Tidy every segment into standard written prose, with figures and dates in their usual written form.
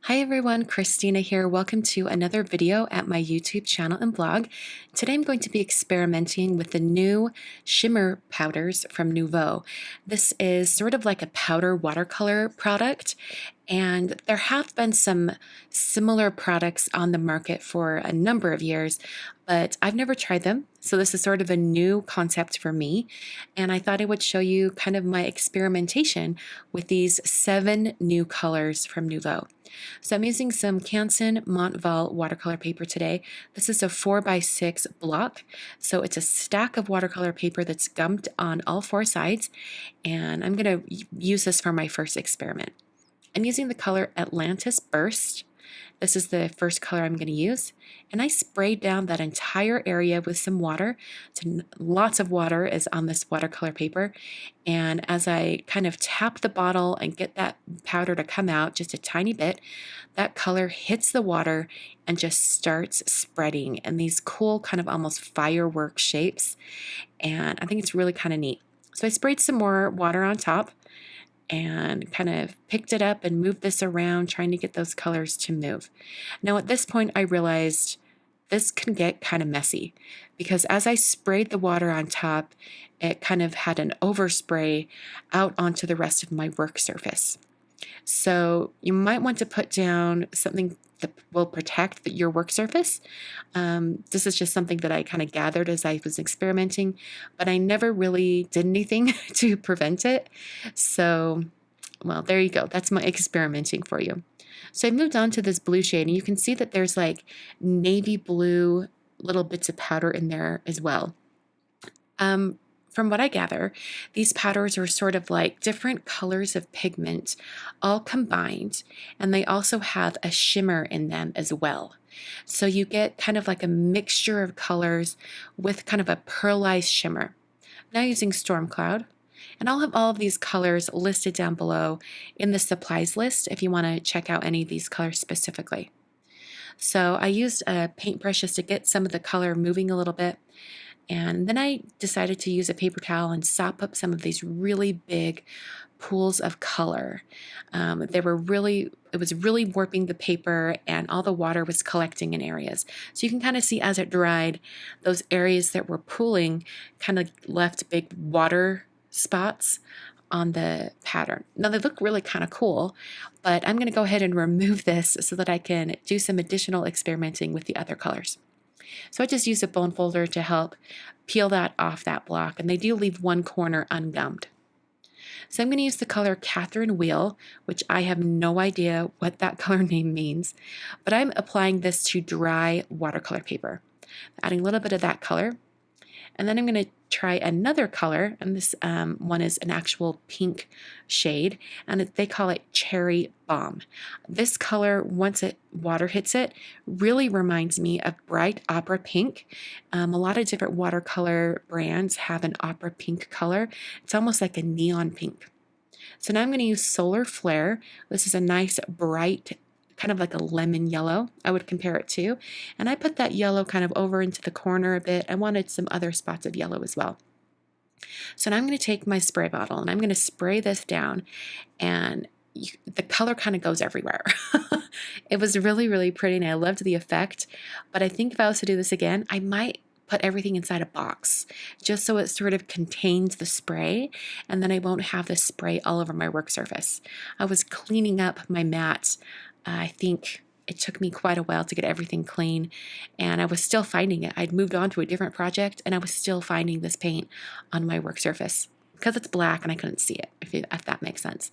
Hi everyone, Christina here. Welcome to another video at my YouTube channel and blog. Today I'm going to be experimenting with the new shimmer powders from Nuvo. This is sort of like a powder watercolor product, and there have been some similar products on the market for a number of years, but I've never tried them. So this is sort of a new concept for me, and I thought I would show you kind of my experimentation with these 7 new colors from Nuvo. So I'm using some Canson Montval watercolor paper today. This is a 4x6 block. So it's a stack of watercolor paper that's gummed on all 4 sides. And I'm going to use this for my first experiment. I'm using the color Atlantis Burst. This is the first color I'm going to use. And I sprayed down that entire area with some water. So lots of water is on this watercolor paper. And as I kind of tap the bottle and get that powder to come out just a tiny bit, that color hits the water and just starts spreading in these cool kind of almost firework shapes. And I think it's really kind of neat. So I sprayed some more water on top and kind of picked it up and moved this around, trying to get those colors to move. Now at this point, I realized this can get kind of messy because as I sprayed the water on top, it kind of had an overspray out onto the rest of my work surface. So you might want to put down something that will protect your work surface. This is just something that I kind of gathered as I was experimenting, but I never really did anything to prevent it. So, well, there you go. That's my experimenting for you. So I moved on to this blue shade, and you can see that there's like navy blue little bits of powder in there as well. From what I gather, these powders are sort of like different colors of pigment all combined, and they also have a shimmer in them as well. So you get kind of like a mixture of colors with kind of a pearlized shimmer. Now using Storm Cloud, and I'll have all of these colors listed down below in the supplies list if you want to check out any of these colors specifically. So I used a paintbrush just to get some of the color moving a little bit. And then I decided to use a paper towel and sop up some of these really big pools of color. It was really warping the paper, and all the water was collecting in areas. So you can kind of see as it dried, those areas that were pooling kind of left big water spots on the pattern. Now they look really kind of cool, but I'm going to go ahead and remove this so that I can do some additional experimenting with the other colors. So I just used a bone folder to help peel that off that block, and they do leave one corner ungummed. So I'm going to use the color Catherine Wheel, which I have no idea what that color name means, but I'm applying this to dry watercolor paper. Adding a little bit of that color, and then I'm going to try another color, and this one is an actual pink shade, and they call it Cherry Bomb. This color, once water hits it, really reminds me of bright opera pink. A lot of different watercolor brands have an opera pink color. It's almost like a neon pink. So now I'm going to use Solar Flare. This is a nice bright kind of like a lemon yellow, I would compare it to. And I put that yellow kind of over into the corner a bit. I wanted some other spots of yellow as well. So now I'm going to take my spray bottle and I'm going to spray this down, and the color kind of goes everywhere. It was really, really pretty, and I loved the effect. But I think if I was to do this again, I might put everything inside a box just so it sort of contains the spray, and then I won't have the spray all over my work surface. I was cleaning up my mat. I think it took me quite a while to get everything clean, and I was still finding it. I'd moved on to a different project, and I was still finding this paint on my work surface because it's black and I couldn't see it, if that makes sense.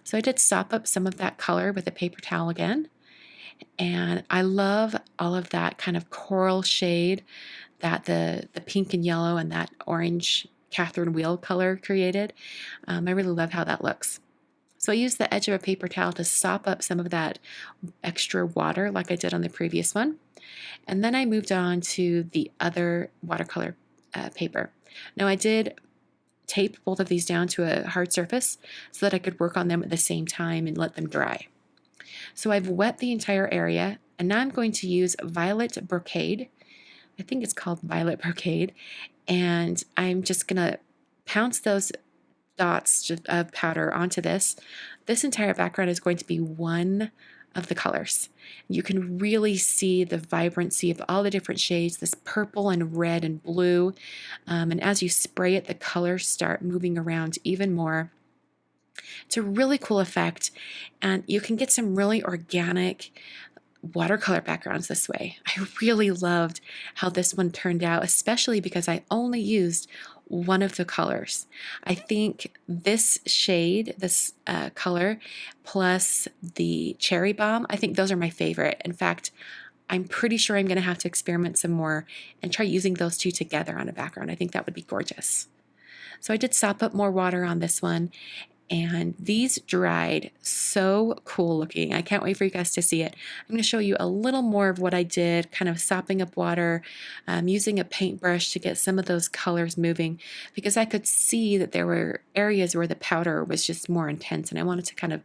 So I did sop up some of that color with a paper towel again, and I love all of that kind of coral shade that the pink and yellow and that orange Catherine Wheel color created. I really love how that looks. So I used the edge of a paper towel to sop up some of that extra water like I did on the previous one. And then I moved on to the other watercolor paper. Now I did tape both of these down to a hard surface so that I could work on them at the same time and let them dry. So I've wet the entire area, and now I'm going to use Violet Brocade. I think it's called Violet Brocade. And I'm just going to pounce those dots of powder onto this. This entire background is going to be one of the colors. You can really see the vibrancy of all the different shades, this purple and red and blue. And as you spray it, the colors start moving around even more. It's a really cool effect, and you can get some really organic watercolor backgrounds this way. I really loved how this one turned out, especially because I only used one of the colors. I think this shade, this color, plus the cherry bomb, I think those are my favorite. In fact, I'm pretty sure I'm going to have to experiment some more and try using those two together on a background. I think that would be gorgeous. So I did sop up more water on this one, and these dried so cool looking. I can't wait for you guys to see it. I'm going to show you a little more of what I did, kind of sopping up water, using a paintbrush to get some of those colors moving, because I could see that there were areas where the powder was just more intense, and I wanted to kind of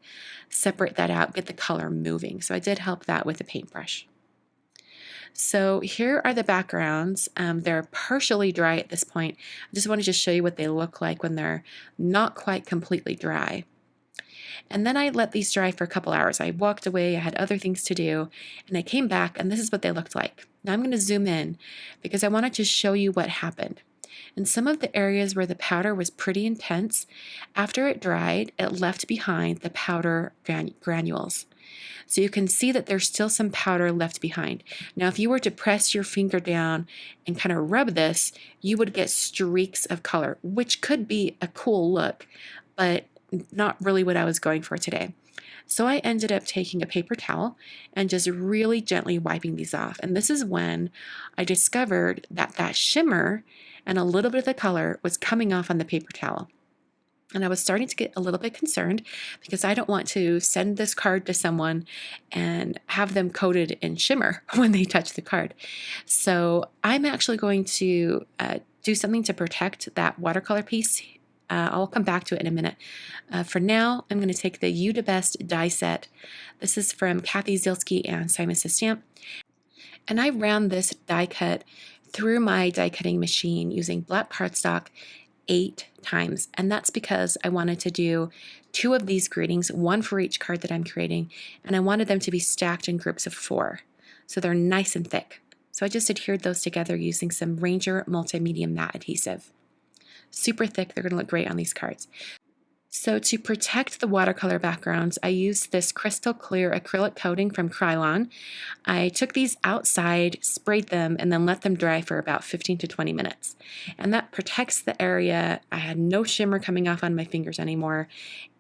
separate that out, get the color moving. So I did help that with the paintbrush. So here are the backgrounds. They're partially dry at this point. I just wanted to show you what they look like when they're not quite completely dry. And then I let these dry for a couple hours. I walked away, I had other things to do, and I came back, and this is what they looked like. Now I'm going to zoom in because I wanted to show you what happened. In some of the areas where the powder was pretty intense, after it dried, it left behind the powder granules. So you can see that there's still some powder left behind. Now, if you were to press your finger down and kind of rub this, you would get streaks of color, which could be a cool look, but not really what I was going for today. So I ended up taking a paper towel and just really gently wiping these off. And this is when I discovered that that shimmer and a little bit of the color was coming off on the paper towel. And I was starting to get a little bit concerned because I don't want to send this card to someone and have them coated in shimmer when they touch the card. So I'm actually going to do something to protect that watercolor piece. I'll come back to it in a minute. For now, I'm going to take the You Da Best die set. This is from Kathy Zielske and Simon Says Stamp. And I ran this die cut through my die cutting machine using black cardstock 8 times. And that's because I wanted to do 2 of these greetings, one for each card that I'm creating, and I wanted them to be stacked in groups of 4. So they're nice and thick. So I just adhered those together using some Ranger Multimedia Matte Adhesive. Super thick, they're going to look great on these cards. So to protect the watercolor backgrounds, I used this crystal clear acrylic coating from Krylon. I took these outside, sprayed them, and then let them dry for about 15 to 20 minutes. And that protects the area. I had no shimmer coming off on my fingers anymore,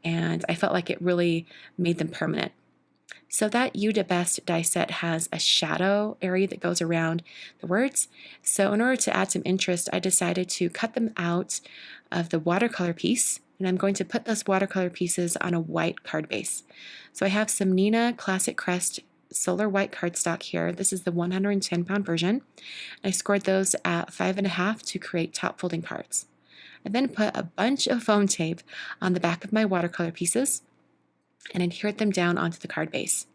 and I felt like it really made them permanent. So that You Da Best die set has a shadow area that goes around the words. So in order to add some interest, I decided to cut them out of the watercolor piece, and I'm going to put those watercolor pieces on a white card base. So I have some Neenah Classic Crest Solar White cardstock here. This is the 110-pound version. I scored those at 5.5 to create top folding cards. I then put a bunch of foam tape on the back of my watercolor pieces and adhered them down onto the card base.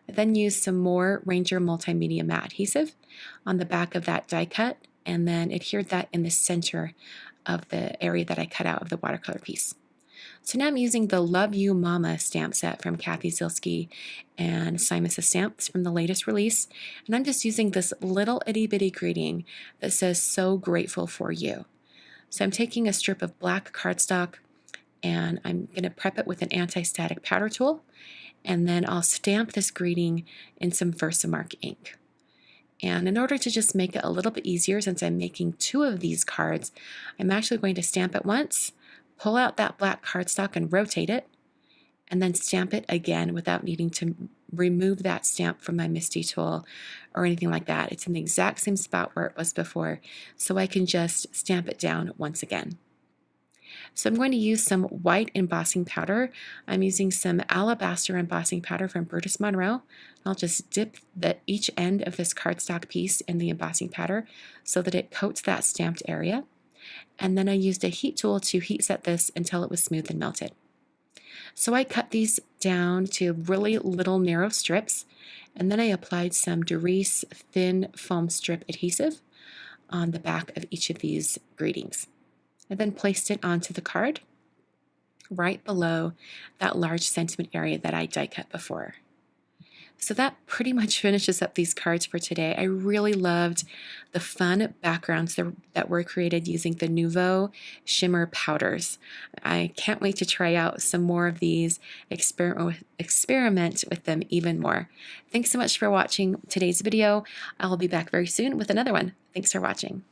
I then used some more Ranger Multimedia Matte Adhesive on the back of that die cut and then adhered that in the center of the area that I cut out of the watercolor piece. So now I'm using the Love You Mama stamp set from Kathy Zielske and Simon Says Stamp from the latest release, and I'm just using this little itty bitty greeting that says "So grateful for you." So I'm taking a strip of black cardstock and I'm going to prep it with an anti-static powder tool, and then I'll stamp this greeting in some Versamark ink. And in order to just make it a little bit easier, since I'm making 2 of these cards, I'm actually going to stamp it once, pull out that black cardstock and rotate it, and then stamp it again without needing to remove that stamp from my MISTI tool or anything like that. It's in the exact same spot where it was before, so I can just stamp it down once again. So I'm going to use some white embossing powder. I'm using some alabaster embossing powder from Burtis Monroe. I'll just dip each end of this cardstock piece in the embossing powder so that it coats that stamped area. And then I used a heat tool to heat set this until it was smooth and melted. So I cut these down to really little narrow strips, and then I applied some Darice thin foam strip adhesive on the back of each of these greetings. I then placed it onto the card right below that large sentiment area that I die cut before. So that pretty much finishes up these cards for today. I really loved the fun backgrounds that were created using the Nuvo shimmer powders. I can't wait to try out some more of these, experiment with them even more. Thanks so much for watching today's video. I'll be back very soon with another one. Thanks for watching.